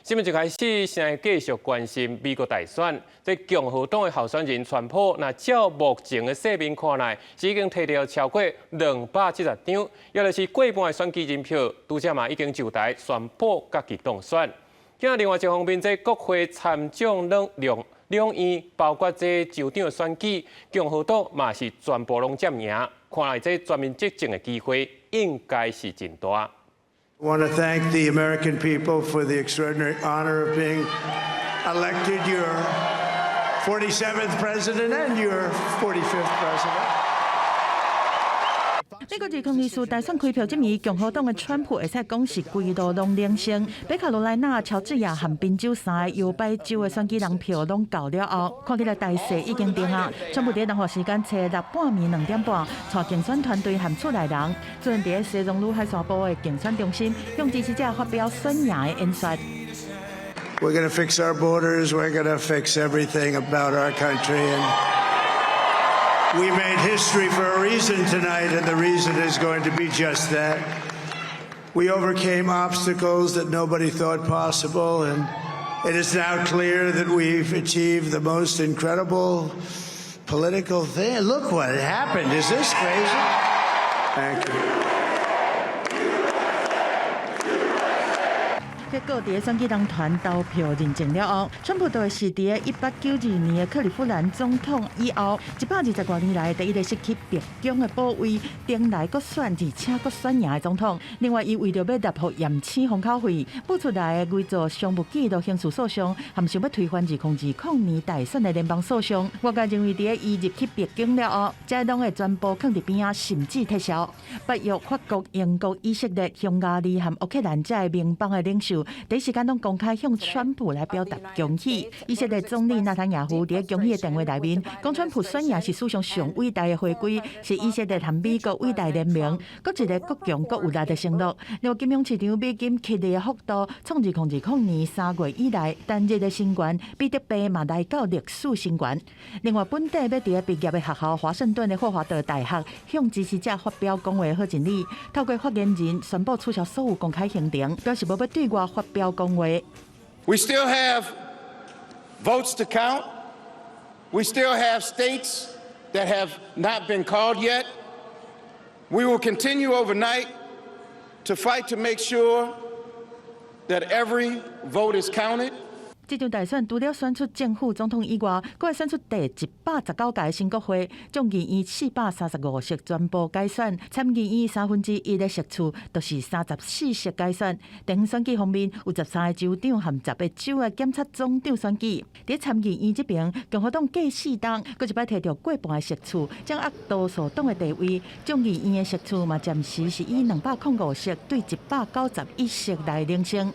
新闻一开始，先来继续关心美国大选。这共和党的候选人川普，那照目前的势面看来，已经摕到超过270张，也就是过半的选举人票，拄则嘛已经就台宣布家己当选。今另外一方面，这国会参众两院，包括这州长的选举，共和党嘛是全部拢占赢。看来这全面执政的机会应该是真大。 I want to thank the American people for the extraordinary honor of being elected your 47th president and your 45th president. 美国2020大选开票这暝，共和党的川普会使讲是规路拢领先。北卡罗来纳、乔治亚和宾州3个摇摆州的选举人票拢到了后，看起来大势已经定下。川普伫任何时间找6半暝2点半，带竞选团队和出来人，准伫西藏鲁海山部的竞选中心，向支持者发表选赢的演说。 We're going to fix our borders. We're going to fix everything about our country. And we made history for a reason tonight, and the reason is going to be just that. We overcame obstacles that nobody thought possible, and it is now clear that we've achieved the most incredible political thing. Look what happened. Is this crazy? Thank you. 结果，伫选举人团投票认证了后，川普就是伫1892年的克利夫兰总统以后，120多年来第一个失去白宫的保卫，顶来搁选而且搁选赢的总统。另外，伊为着要纳入验签封口费，补出来的为做商务纪录刑事诉讼，含想要推翻2020年大选的联邦诉讼。我个认为，伫伊入去白宫了后，这拢会全部放伫边仔，甚至撤销。北约、法国、英国、以色列、匈牙利和乌克兰这些盟邦的领袖。 第一时间拢公开向川普来表达恭喜。以色列总理纳坦雅胡伫恭喜的电话内面，讲川普选赢是史上上伟大的回归，是以色列和美国伟大联盟，搁一个国强国有力的承诺。另外，金融市场美金起跌的幅度，从2020年3月以来单日的新高，比特币嘛来到历史新高。另外，本地要伫毕业的学校华盛顿的霍华德大学向支持者发表讲话贺锦丽，透过发言人宣布取消所有公开行程，表示无要对外发表。 We still have votes to count. We still have states that have not been called yet. We will continue overnight to fight to make sure that every vote is counted. 这场大选除了选出政府总统以外，还会选出第119届新国会，众议院435席全部改选，参议院1/3的席次都是34席改选。地方选举方面，有13个州长和10个州的检察总长选举。在参议院这边，共和党各4党各一摆摕到过半的席次，掌握多数党的地位。众议院的席次嘛，暂时是以205席对191席来领先。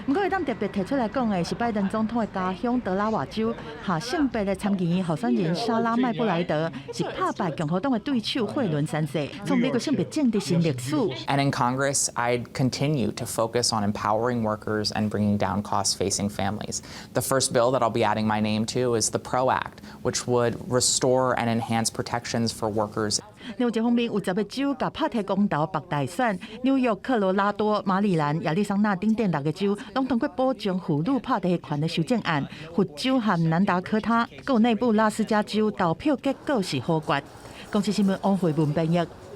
不过，会当特别提出来讲的是，拜登总统的家乡德拉瓦州下性别的参议院候选人莎拉麦布莱德是拍败共和党的对手惠伦3世，从美国性别政治新历史。And in Congress, I'd continue to focus on empowering workers and bringing down costs facing families. The first bill that I'll be adding my name to is the PRO Act, which would restore and enhance protections for workers. 另一方面，有10个州甲拍提公投白大选，纽约、科罗拉多、马里兰、亚利桑那等6个州，拢通过保障妇女拍提权的修正案。佛州和南达科他，还有内布拉斯加州投票结果是好决。公司新闻王慧文编译。